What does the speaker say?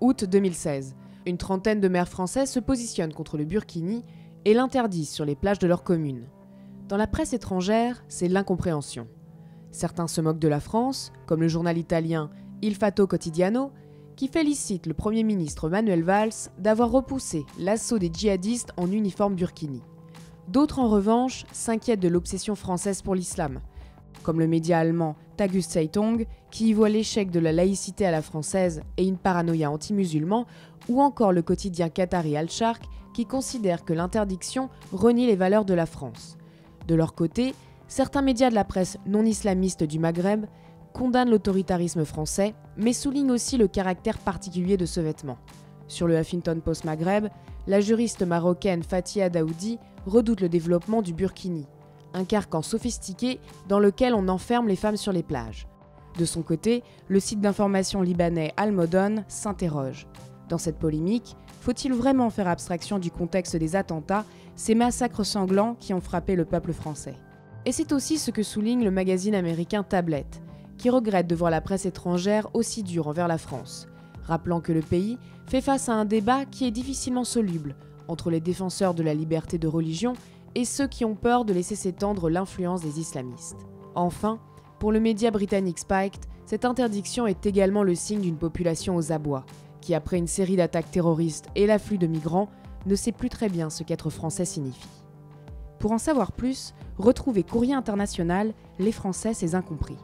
Août 2016. Une trentaine de maires français se positionnent contre le burkini et l'interdisent sur les plages de leur commune. Dans la presse étrangère, c'est l'incompréhension. Certains se moquent de la France, comme le journal italien Il Fatto Quotidiano, qui félicite le Premier ministre Manuel Valls d'avoir repoussé l'assaut des djihadistes en uniforme burkini. D'autres, en revanche, s'inquiètent de l'obsession française pour l'islam, comme le média allemand Tageszeitung, qui y voit l'échec de la laïcité à la française et une paranoïa anti-musulman, ou encore le quotidien qatari Al-Sharq, qui considère que l'interdiction renie les valeurs de la France. De leur côté, certains médias de la presse non islamiste du Maghreb condamnent l'autoritarisme français, mais soulignent aussi le caractère particulier de ce vêtement. Sur le Huffington Post Maghreb, la juriste marocaine Fatia Daoudi redoute le développement du burkini, un carcan sophistiqué dans lequel on enferme les femmes sur les plages. De son côté, le site d'information libanais Al-Modon s'interroge. Dans cette polémique, faut-il vraiment faire abstraction du contexte des attentats, ces massacres sanglants qui ont frappé le peuple français? Et c'est aussi ce que souligne le magazine américain Tablet, qui regrette de voir la presse étrangère aussi dure envers la France, rappelant que le pays fait face à un débat qui est difficilement soluble entre les défenseurs de la liberté de religion et ceux qui ont peur de laisser s'étendre l'influence des islamistes. Enfin, pour le média britannique Spiked, cette interdiction est également le signe d'une population aux abois, qui après une série d'attaques terroristes et l'afflux de migrants, ne sait plus très bien ce qu'être français signifie. Pour en savoir plus, retrouvez Courrier International, les Français, ces incompris.